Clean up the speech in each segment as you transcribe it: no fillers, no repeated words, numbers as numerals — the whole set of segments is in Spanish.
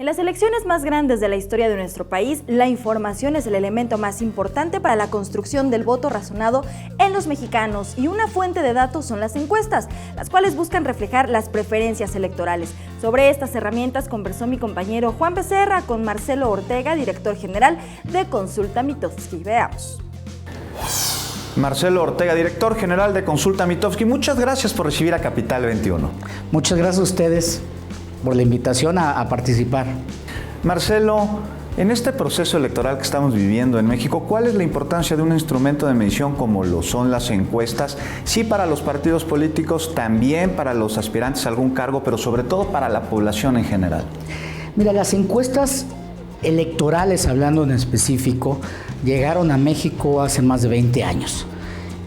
En las elecciones más grandes de la historia de nuestro país, la información es el elemento más importante para la construcción del voto razonado en los mexicanos, y una fuente de datos son las encuestas, las cuales buscan reflejar las preferencias electorales. Sobre estas herramientas conversó mi compañero Juan Becerra con Marcelo Ortega, director general de Consulta Mitofsky. Veamos. Marcelo Ortega, director general de Consulta Mitofsky, muchas gracias por recibir a Capital 21. Muchas gracias a ustedes por la invitación a participar. Marcelo, en este proceso electoral que estamos viviendo en México, ¿cuál es la importancia de un instrumento de medición como lo son las encuestas? Sí, para los partidos políticos, también para los aspirantes a algún cargo, pero sobre todo para la población en general. Mira, las encuestas electorales, hablando en específico, llegaron a México hace más de 20 años.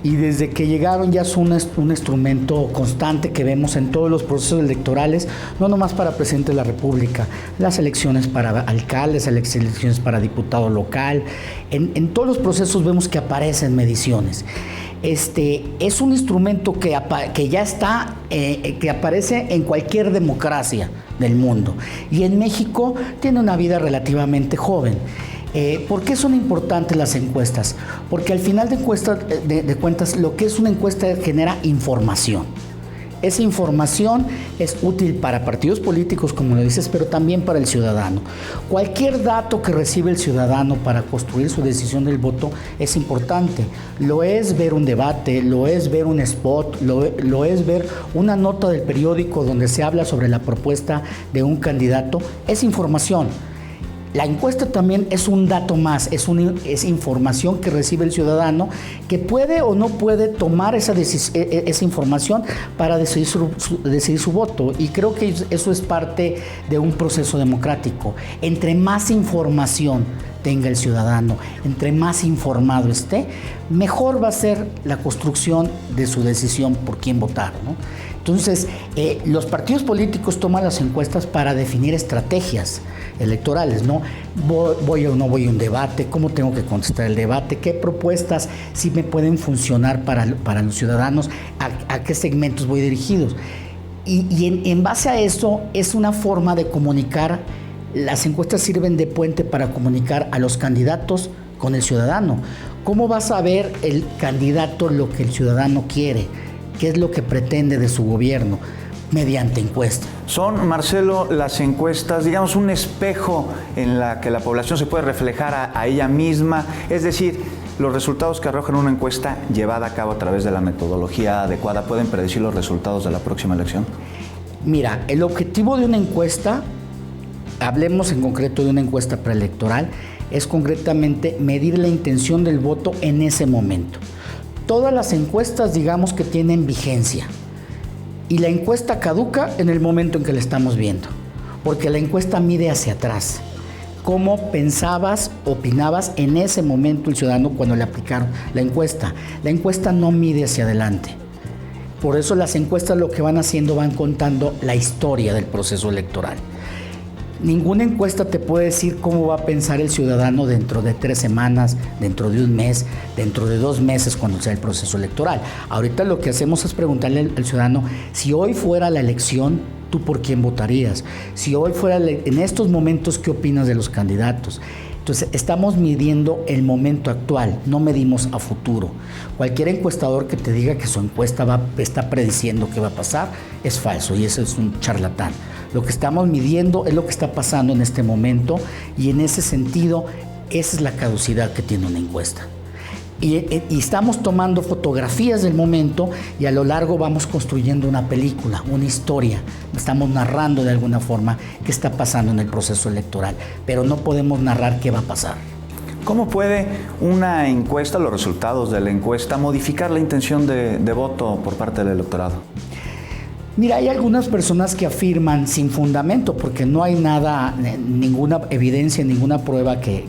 Y desde que llegaron ya es un instrumento constante que vemos en todos los procesos electorales, no nomás para presidente de la República, las elecciones para alcaldes, las elecciones para diputado local, en todos los procesos vemos que aparecen mediciones. Es un instrumento que ya está, que aparece en cualquier democracia del mundo, y en México tiene una vida relativamente joven. ¿Por qué son importantes las encuestas? Porque al final de cuentas, lo que es una encuesta genera información. Esa información es útil para partidos políticos, como lo dices, pero también para el ciudadano. Cualquier dato que recibe el ciudadano para construir su decisión del voto es importante. Lo es ver un debate, lo es ver un spot, lo es ver una nota del periódico donde se habla sobre la propuesta de un candidato. Es información. La encuesta también es un dato más, es información que recibe el ciudadano, que puede o no puede tomar esa información para decidir su voto. Y creo que eso es parte de un proceso democrático. Entre más información tenga el ciudadano, entre más informado esté, mejor va a ser la construcción de su decisión por quién votar, ¿no? Entonces, los partidos políticos toman las encuestas para definir estrategias electorales, ¿no? Voy o no voy a un debate, cómo tengo que contestar el debate, qué propuestas sí me pueden funcionar para los ciudadanos, a qué segmentos voy dirigidos. Y en base a eso es una forma de comunicar. Las encuestas sirven de puente para comunicar a los candidatos con el ciudadano. ¿Cómo va a saber el candidato lo que el ciudadano quiere? ¿Qué es lo que pretende de su gobierno? Mediante encuestas. Son, Marcelo, las encuestas, digamos, un espejo en la que la población se puede reflejar a ella misma, es decir, los resultados que arrojan una encuesta llevada a cabo a través de la metodología adecuada pueden predecir los resultados de la próxima elección. Mira, el objetivo de una encuesta, hablemos en concreto de una encuesta preelectoral, es concretamente medir la intención del voto en ese momento. Todas las encuestas, digamos, que tienen vigencia, y la encuesta caduca en el momento en que la estamos viendo, porque la encuesta mide hacia atrás. ¿Cómo pensabas, opinabas en ese momento el ciudadano cuando le aplicaron la encuesta? La encuesta no mide hacia adelante. Por eso las encuestas lo que van haciendo, van contando la historia del proceso electoral. Ninguna encuesta te puede decir cómo va a pensar el ciudadano dentro de 3 semanas, dentro de un mes, dentro de 2 meses, cuando sea el proceso electoral. Ahorita lo que hacemos es preguntarle al ciudadano, si hoy fuera la elección, ¿tú por quién votarías? Si hoy fuera, en estos momentos, ¿qué opinas de los candidatos? Entonces, estamos midiendo el momento actual, no medimos a futuro. Cualquier encuestador que te diga que su encuesta está prediciendo qué va a pasar, es falso, y eso es un charlatán. Lo que estamos midiendo es lo que está pasando en este momento, y en ese sentido, esa es la caducidad que tiene una encuesta. Y estamos tomando fotografías del momento, y a lo largo vamos construyendo una película, una historia. Estamos narrando de alguna forma qué está pasando en el proceso electoral, pero no podemos narrar qué va a pasar. ¿Cómo puede una encuesta, los resultados de la encuesta, modificar la intención de voto por parte del electorado? Mira, hay algunas personas que afirman sin fundamento, porque no hay nada, ninguna evidencia, ninguna prueba que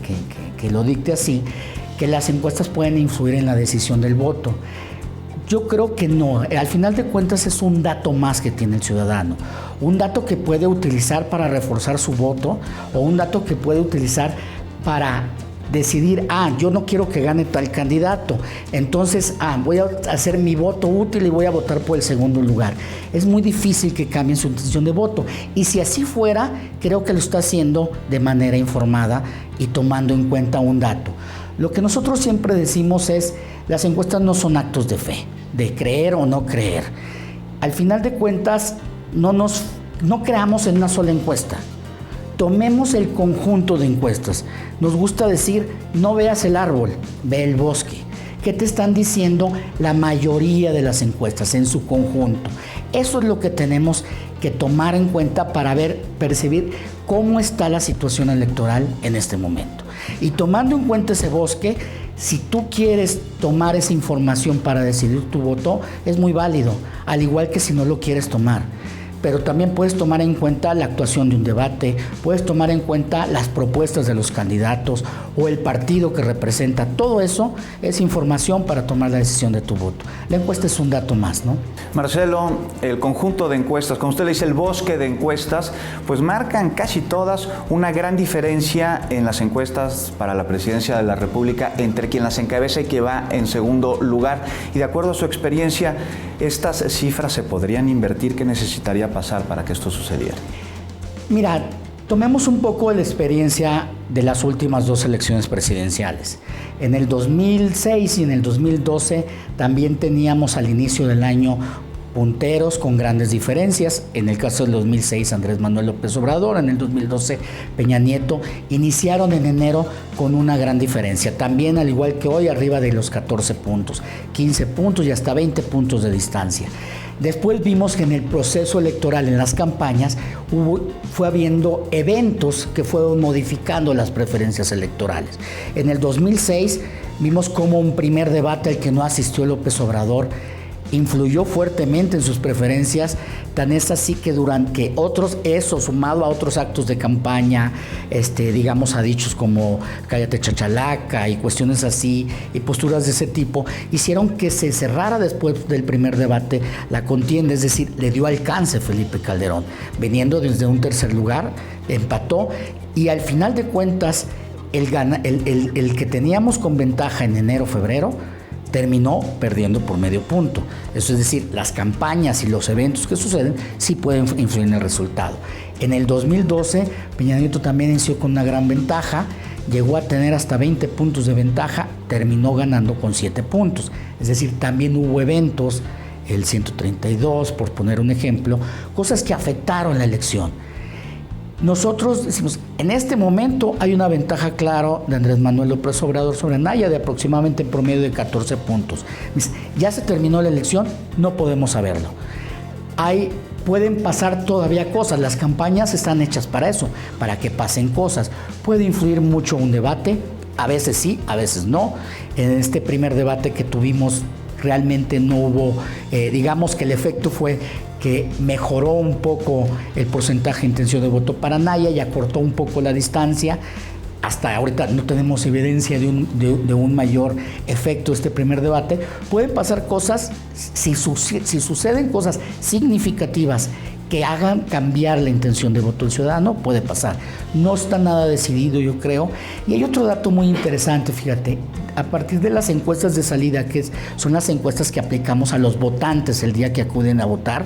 lo dicte así, que las encuestas pueden influir en la decisión del voto. Yo creo que no. Al final de cuentas es un dato más que tiene el ciudadano. Un dato que puede utilizar para reforzar su voto, o un dato que puede utilizar para decidir, yo no quiero que gane tal candidato, entonces, voy a hacer mi voto útil y voy a votar por el segundo lugar. Es muy difícil que cambien su intención de voto. Y si así fuera, creo que lo está haciendo de manera informada y tomando en cuenta un dato. Lo que nosotros siempre decimos es, las encuestas no son actos de fe, de creer o no creer. Al final de cuentas, no creamos en una sola encuesta. Tomemos el conjunto de encuestas. Nos gusta decir, no veas el árbol, ve el bosque. ¿Qué te están diciendo la mayoría de las encuestas en su conjunto? Eso es lo que tenemos que tomar en cuenta para percibir cómo está la situación electoral en este momento. Y tomando en cuenta ese bosque, si tú quieres tomar esa información para decidir tu voto, es muy válido, al igual que si no lo quieres tomar. Pero también puedes tomar en cuenta la actuación de un debate, puedes tomar en cuenta las propuestas de los candidatos o el partido que representa. Todo eso es información para tomar la decisión de tu voto. La encuesta es un dato más, ¿no? Marcelo, el conjunto de encuestas, como usted le dice, el bosque de encuestas, pues marcan casi todas una gran diferencia en las encuestas para la presidencia de la República entre quien las encabeza y quien va en segundo lugar. Y de acuerdo a su experiencia, ¿estas cifras se podrían invertir? ¿Qué necesitaría pasar para que esto sucediera? Mira, tomemos un poco de la experiencia de las últimas dos elecciones presidenciales. En el 2006 y en el 2012 también teníamos al inicio del año punteros con grandes diferencias. En el caso del 2006, Andrés Manuel López Obrador; en el 2012, Peña Nieto. Iniciaron en enero con una gran diferencia. También, al igual que hoy, arriba de los 14 puntos, 15 puntos y hasta 20 puntos de distancia. Después vimos que en el proceso electoral, en las campañas, fue habiendo eventos que fueron modificando las preferencias electorales. En el 2006 vimos cómo un primer debate al que no asistió López Obrador influyó fuertemente en sus preferencias, tan es así que durante eso sumado a otros actos de campaña, digamos a dichos como cállate chachalaca y cuestiones así, y posturas de ese tipo, hicieron que se cerrara después del primer debate la contienda, es decir, le dio alcance Felipe Calderón, viniendo desde un tercer lugar, empató, y al final de cuentas, el que teníamos con ventaja en enero, febrero, terminó perdiendo por medio punto. Eso es decir, las campañas y los eventos que suceden sí pueden influir en el resultado. En el 2012, Peña Nieto también inició con una gran ventaja, llegó a tener hasta 20 puntos de ventaja, terminó ganando con 7 puntos. Es decir, también hubo eventos, el 132, por poner un ejemplo, cosas que afectaron la elección. Nosotros decimos, en este momento hay una ventaja clara de Andrés Manuel López Obrador sobre Anaya de aproximadamente en promedio de 14 puntos. Ya se terminó la elección, no podemos saberlo. Pueden pasar todavía cosas, las campañas están hechas para eso, para que pasen cosas. Puede influir mucho un debate, a veces sí, a veces no. En este primer debate que tuvimos realmente no hubo, digamos que el efecto fue que mejoró un poco el porcentaje de intención de voto para Anaya y acortó un poco la distancia. Hasta ahorita no tenemos evidencia de un mayor efecto este primer debate. Pueden pasar cosas, si suceden cosas significativas que hagan cambiar la intención de voto del ciudadano, puede pasar. No está nada decidido, yo creo. Y hay otro dato muy interesante, fíjate, a partir de las encuestas de salida, que son las encuestas que aplicamos a los votantes el día que acuden a votar,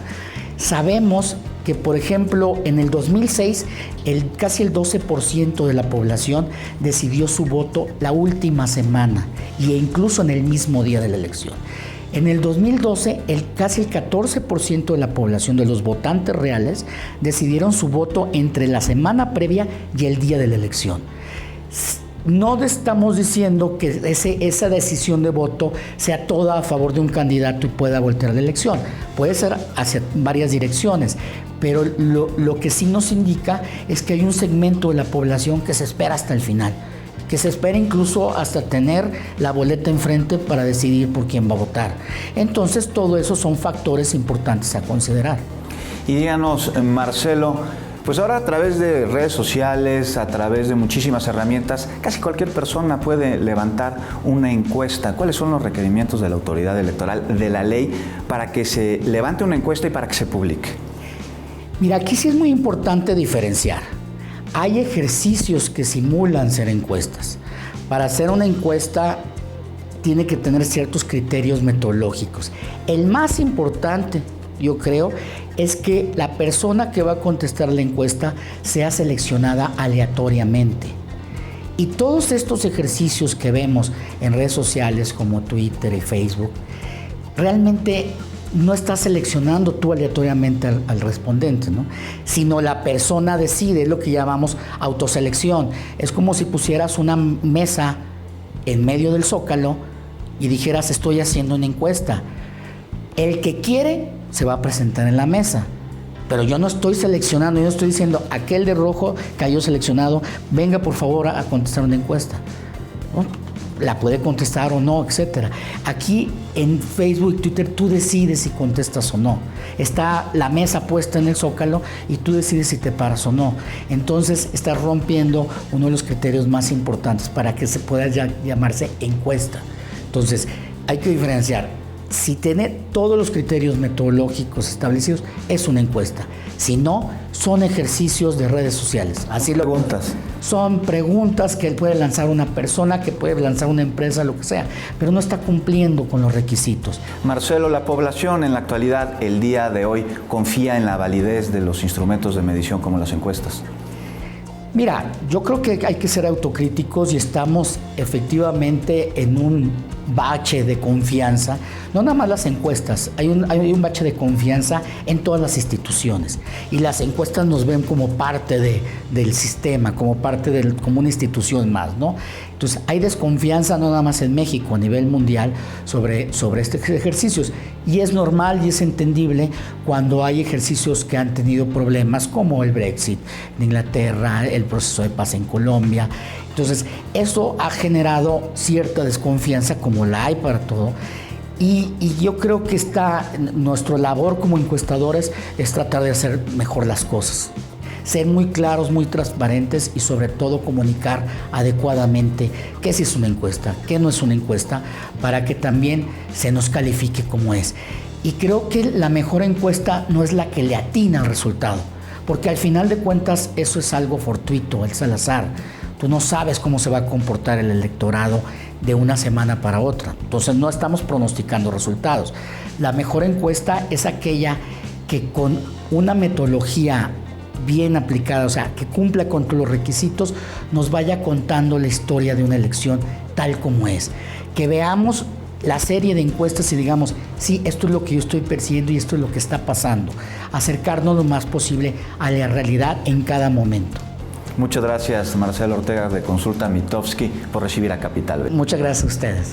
sabemos que, por ejemplo, en el 2006, casi el 12% de la población decidió su voto la última semana e incluso en el mismo día de la elección. En el 2012, casi el 14% de la población de los votantes reales decidieron su voto entre la semana previa y el día de la elección. No estamos diciendo que esa decisión de voto sea toda a favor de un candidato y pueda voltear la elección. Puede ser hacia varias direcciones, pero lo que sí nos indica es que hay un segmento de la población que se espera hasta el final, que se espera incluso hasta tener la boleta enfrente para decidir por quién va a votar. Entonces, todo eso son factores importantes a considerar. Y díganos, Marcelo, pues ahora a través de redes sociales, a través de muchísimas herramientas, casi cualquier persona puede levantar una encuesta. ¿Cuáles son los requerimientos de la autoridad electoral, de la ley, para que se levante una encuesta y para que se publique? Mira, aquí sí es muy importante diferenciar. Hay ejercicios que simulan ser encuestas. Para hacer una encuesta tiene que tener ciertos criterios metodológicos. El más importante, yo creo, es que la persona que va a contestar la encuesta sea seleccionada aleatoriamente. Y todos estos ejercicios que vemos en redes sociales como Twitter y Facebook, realmente no estás seleccionando tú aleatoriamente al respondente, ¿no? Sino la persona decide, es lo que llamamos autoselección. Es como si pusieras una mesa en medio del Zócalo y dijeras, estoy haciendo una encuesta. El que quiere se va a presentar en la mesa, pero yo no estoy seleccionando, yo no estoy diciendo, aquel de rojo cayó seleccionado, venga por favor a contestar una encuesta, ¿no? La puede contestar o no, etcétera. Aquí en Facebook y Twitter tú decides si contestas o no. Está la mesa puesta en el Zócalo y tú decides si te paras o no. Entonces estás rompiendo uno de los criterios más importantes para que se pueda llamarse encuesta. Entonces hay que diferenciar. Si tiene todos los criterios metodológicos establecidos, es una encuesta. Si no, son ejercicios de redes sociales. Así lo Preguntas. Son preguntas que puede lanzar una persona, que puede lanzar una empresa, lo que sea, pero no está cumpliendo con los requisitos. Marcelo, la población en la actualidad, el día de hoy, confía en la validez de los instrumentos de medición como las encuestas. Mira, yo creo que hay que ser autocríticos y estamos efectivamente en un bache de confianza, no nada más las encuestas, hay un bache de confianza en todas las instituciones y las encuestas nos ven como parte del sistema, como una institución más, ¿no? Entonces hay desconfianza no nada más en México, a nivel mundial sobre estos ejercicios y es normal y es entendible cuando hay ejercicios que han tenido problemas como el Brexit de Inglaterra, el proceso de paz en Colombia. Entonces, eso ha generado cierta desconfianza, como la hay para todo, y yo creo que nuestra labor como encuestadores es tratar de hacer mejor las cosas, ser muy claros, muy transparentes y sobre todo comunicar adecuadamente qué sí es una encuesta, qué no es una encuesta, para que también se nos califique como es. Y creo que la mejor encuesta no es la que le atina al resultado, porque al final de cuentas eso es algo fortuito, es al azar. Tú no sabes cómo se va a comportar el electorado de una semana para otra. Entonces no estamos pronosticando resultados. La mejor encuesta es aquella que con una metodología bien aplicada, o sea, que cumpla con todos los requisitos, nos vaya contando la historia de una elección tal como es. Que veamos la serie de encuestas y digamos, sí, esto es lo que yo estoy persiguiendo y esto es lo que está pasando. Acercarnos lo más posible a la realidad en cada momento. Muchas gracias, Marcelo Ortega de Consulta Mitofsky, por recibir a Capital. Muchas gracias a ustedes.